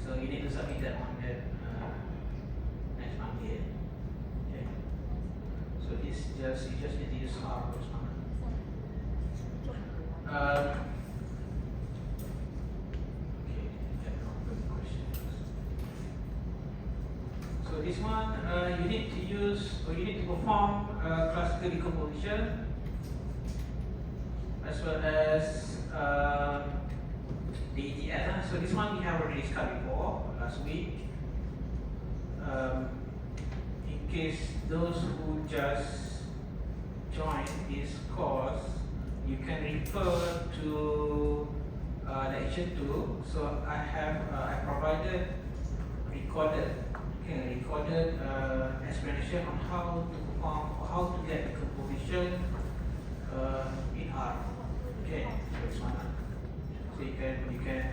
So you need to submit that on that next Monday. Okay. So you just need to use R for this one. Okay, so this one you need to use or you need to perform classical decomposition as well as the ETS. So this one we have already discussed before last week. In case those who just joined this course, you can refer to lecture 2. So I provided recorded explanation on how to perform or how to get decomposition in R. Okay, this one. So you can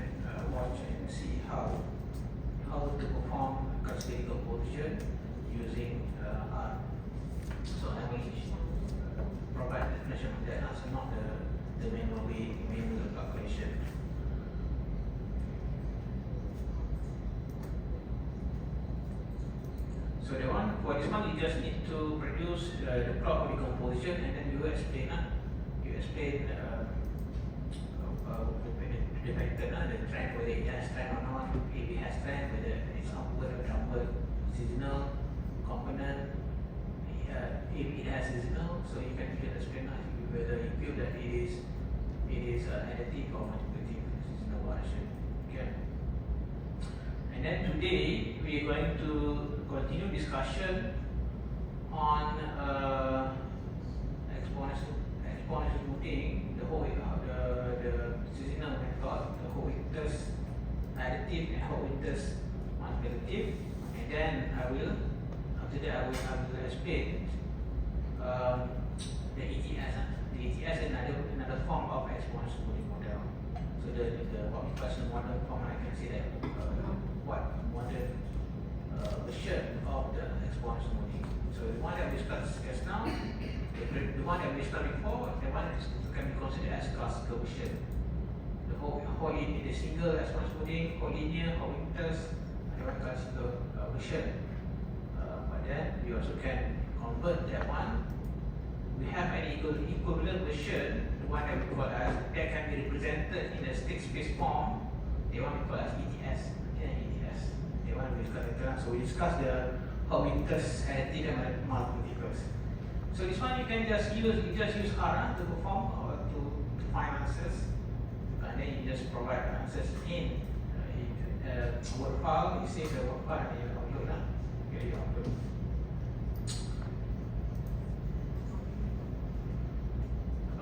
watch and see how to perform classical decomposition using R. So I will provide the explanation on that, so not the manual calculation. So the one for this one, you just need to produce the plot of decomposition, and then you explain the pattern, the trend, whether it has trend or not. If it has trend, whether it's upward or downward, seasonal component. If it has seasonal, so you can explain whether you feel that it is additive or multiplicative seasonal variation. Okay. And then today we are going to continue discussion on exponential smoothing, the seasonal method, the Howitter's additive and Howitter's multiplicative, and then after that I will explain the ETS. The ETS is another form of exponential smoothing model. So the what we call the model form, I can say that what modern version of the exponential smoothing. So the one that we discussed just now, the one that we discussed before, the one that can be considered as classical version. The the single exponential smoothing, collinear, Howitter's, the one classical version. But then we also can convert that one. We have an equivalent version, the one that we call as that can be represented in a state space form. The one we call as ETS. Okay, ETS. The one we discussed later. So we discussed the Howitter's additive and multiplicators. So this one you can just use R to perform or to find answers, and then you just provide answers in a word file. You save the word file and you upload. Okay, you upload.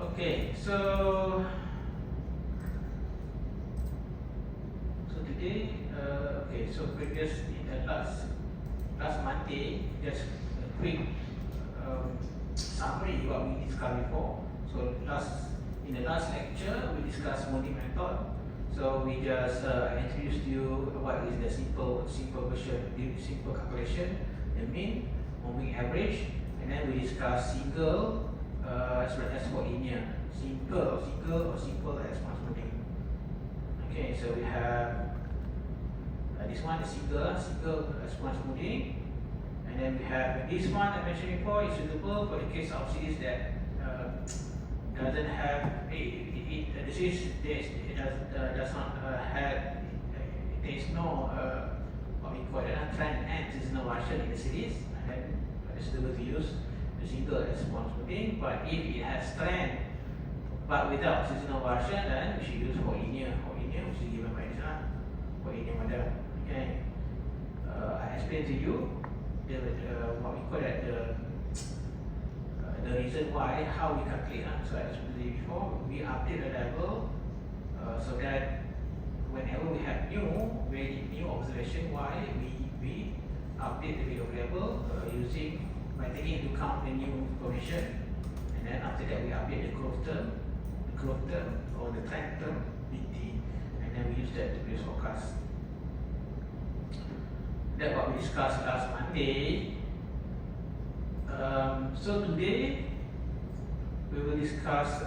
Okay, so today, so previous in the last Monday, just a quick summary what we discussed before. So in the last lecture we discussed smoothing method. So we just introduced you what is the simple version, the simple calculation, the mean, moving average, and then we discussed single as well as for linear, simple exponential smoothing. Okay, so we have this one is single exponential smoothing, and then we have this one I mentioned before is suitable for the case of series that doesn't have the series does not have there is no what we call trend and seasonal variation in the series, and then it's suitable to use the single exponential smoothing. But if it has trend but without seasonal variation, then we should use for linear, which is given by this one, for linear model. Okay, I explained to you what we call that the reason why, how we calculate. So I explained before, we update the level so that whenever we have new observation, why we update the value of level by taking into account the new information, and then after that we update the growth term or the trend term BT, and then we use that to produce forecast. That's what we discussed last Monday. So today we will discuss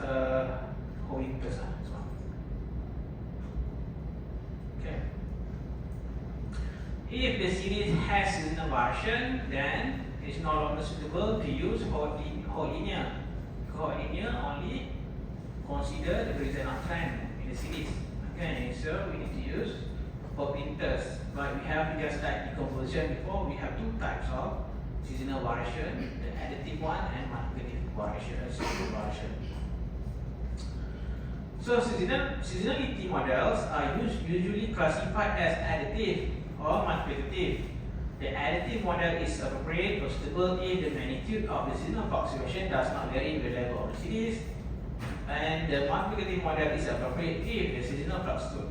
Howitter's. Okay. If the series has seasonal variation, then it's no longer suitable to use whole linear. Whole linear only consider the present of trend in the series. Okay, so we need to use whole interest. But we have just like decomposition before, we have two types of seasonal variation, the additive one and multiplicative variation. So seasonality models are usually classified as additive or multiplicative. The additive model is appropriate or suitable if the magnitude of the seasonal fluctuation does not vary with the level of the series, and the multiplicative model is appropriate if the seasonal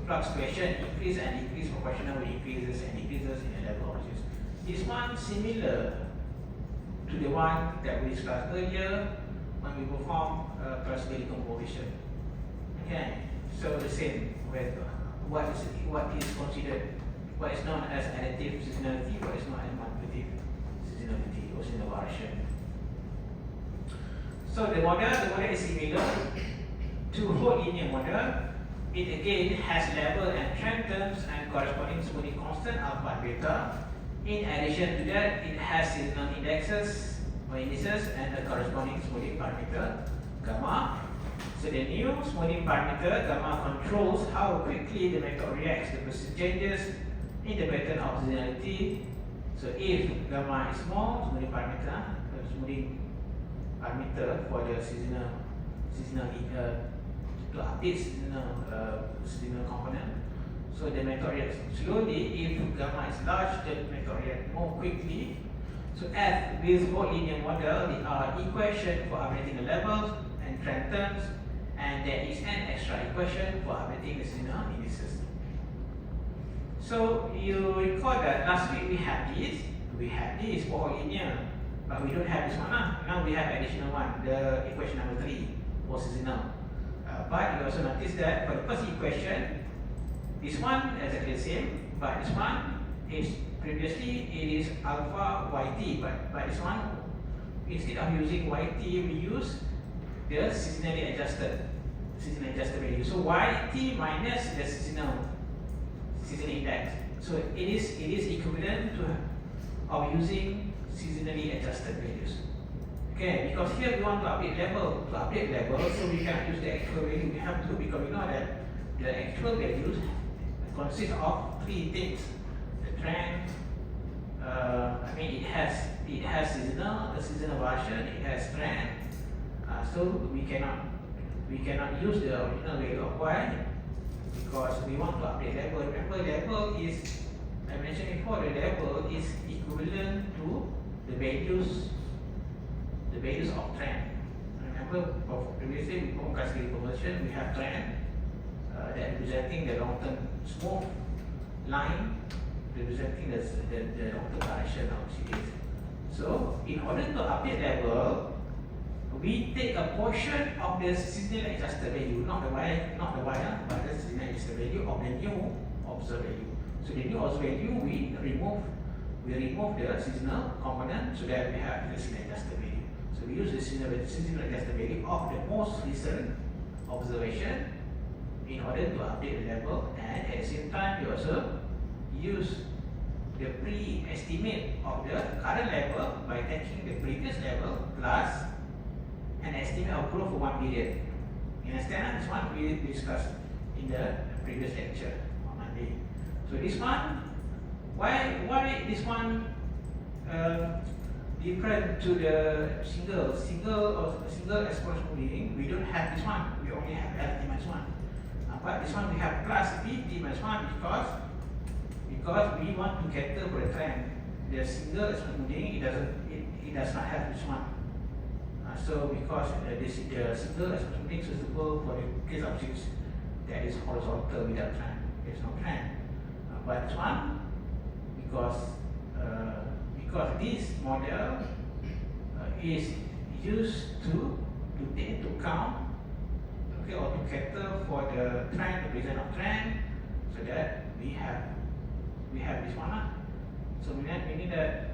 fluctuation increases and decreases proportional with increases and decreases in the level of the series. This one similar to the one that we discussed earlier when we perform classical decomposition. Okay, so the same with what is considered, what is known as additive seasonality, what is known as multiplicative seasonality or seasonal variation. So the model is similar to whole linear model. It again has level and trend terms and corresponding smoothing constant alpha and beta. In addition to that, it has seasonal indexes or indices and a corresponding smoothing parameter gamma. So the new smoothing parameter gamma controls how quickly the method reacts to persistent changes in the pattern of seasonality. So if gamma is small, smoothing parameter for the seasonal to update seasonal component. So the method reacts slowly. If gamma is large, the method reacts more quickly. So as with whole linear model, there are equations for updating the levels and trend terms, and there is an extra equation for updating the seasonal indices. So you recall that last week we had this for whole linear, but we don't have this one. Now we have additional one, the equation number 3 for seasonal. But you also notice that for the first equation, this one is exactly the same, but this one is previously it is alpha yt, but this one, instead of using yt, we use the seasonally adjusted value. So yt minus the seasonal index. So it is equivalent to of using seasonally adjusted values. Okay, because here we want to update level, so we cannot use the actual value. We have to, because we know that the actual values consist of 3 things: the trend. It has seasonal version. It has trend. So we cannot use the original value of y because we want to update level. Remember, level is, I mentioned before, the level is equivalent to the values of trend. Remember, previously we performed classical conversion. We have trend that representing the long-term smooth line, representing the long-term direction of series. So, in order to update level, we take a portion of the seasonally adjusted value, not the y, but the seasonally adjusted value of the new observed value. So the new observed value, we remove the seasonal component so that we have the seasonally adjusted value. So we use the seasonally adjusted value of the most recent observation in order to update the level, and at the same time we also use the pre-estimate of the current level by taking the previous level plus an estimate of growth for one period. You understand? This one we discussed in the previous lecture on Monday. So this one, why this one different to the single exponential smoothing? We don't have this one. We only have LT minus 1. But this one we have plus PT minus 1 because we want to cater for the trend. The single exponential smoothing, it does not have this one. So because the single exponential smoothing is suitable for the case of series that is horizontal without trend. There is no trend. But this one, because this model is used to take into account, okay, or to cater for the trend, the present of trend, so that we have this one. So meaning that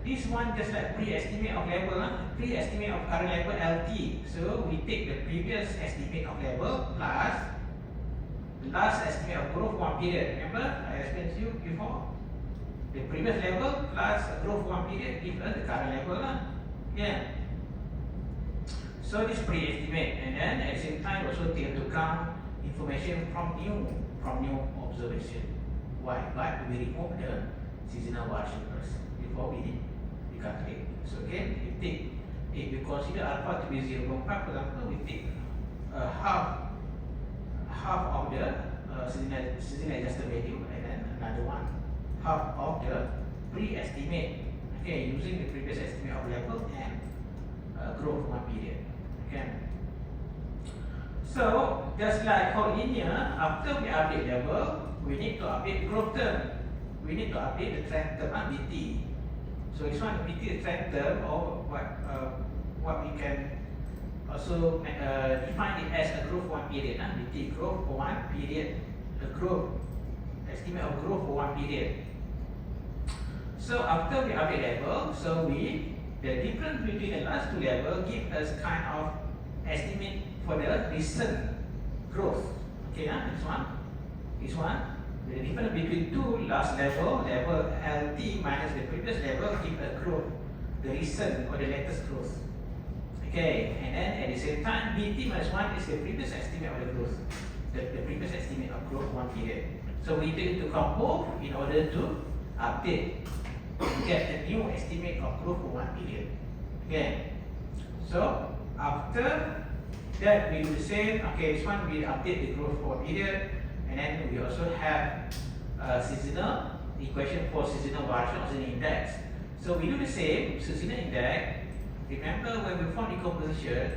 this one just like pre-estimate of level, pre-estimate of current level LT. So we take the previous estimate of level plus the last estimate of growth for one period. Remember, I explained to you before. The previous level plus growth for one period gives us the current level lah. Yeah. So this pre-estimate, and then at the same time also take into account information from new observation. Why? But we remove the seasonal variation first before we calculate. So again, if we consider alpha to be 0.5, for example, we take half of the seasonal adjusted value, and then another one half of the pre-estimate. Okay, using the previous estimate of level and growth one period. Okay. So just like for linear, after we update level, we need to update growth term. We need to update the trend term BT. So this one BT the trend term, or what we can also define it as a growth for one period. BT growth for one period, a growth estimate of growth for one period. So after we update level, so the difference between the last two levels give us kind of estimate for the recent growth. Okay, this one. The difference between two last level LT minus the previous level give a growth, the recent or the latest growth. Okay, and then at the same time, BT minus 1 is the previous estimate of the growth, the previous estimate of growth one period. So we take into account both in order to update, get a new estimate of growth for one period. Okay, so after that we will say, okay, this one we update the growth for a period, and then we also have seasonal equation for seasonal variation of seasonal index. So we do the same seasonal index. Remember when we form decomposition,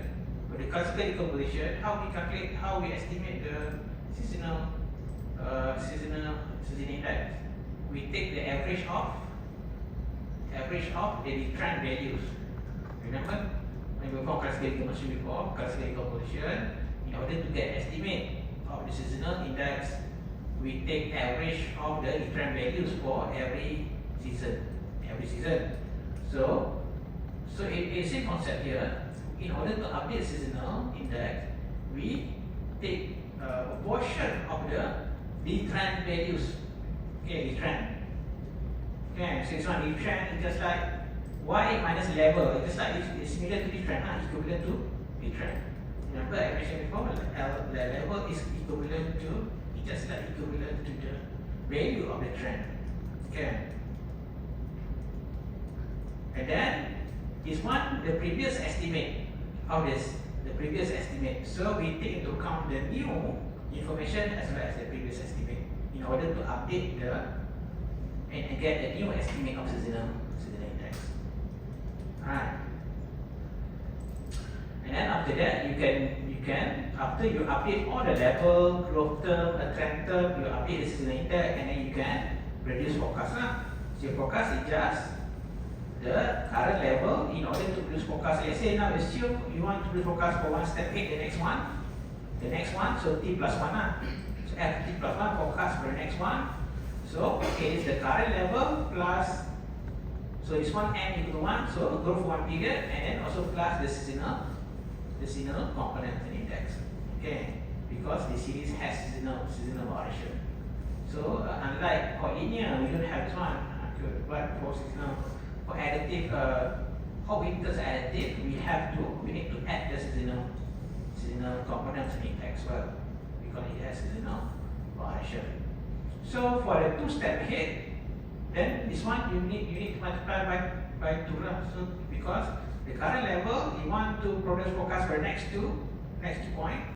for the classical decomposition, how we estimate the seasonal index. We take the average of the trend values. Remember when we form classical decomposition before, classical decomposition, in order to get estimate of the seasonal index, we take average of the different values for every season. So it's a concept here. In order to update seasonal index, we take a portion of the trend values. Okay, the trend. Okay, so this one the trend is just like y minus level. It's just like it's similar to the trend, equivalent to the trend. Remember I mentioned before, the level is equivalent to, it's just like equivalent to the value of the trend. Okay. And then this one, the previous estimate of this, the previous estimate. So we take into account the new information as well as the previous estimate in order to update and get a new estimate of seasonal index. Alright. And then after that, you can after you update all the level, growth term, a trend term, you update the seasonal index, and then you can produce forecast. So your forecast is just the current level in order to produce forecast. Let's say now assume you want to produce forecast for one step 8, the next one, so T plus 1. So add T plus 1 forecast for the next one. So okay, it's the current level plus, so this one n equal to 1, so growth for one period, and then also plus the seasonal component and index. Okay, because the series has seasonal variation. So unlike for linear, we don't have this one. But for seasonal, for additive, how we does additive, we need to add the seasonal components and index as well, because it has seasonal variation. So for the two-step ahead, then this one you need to multiply by 2. So because the current level, you want to produce forecast for the next two points.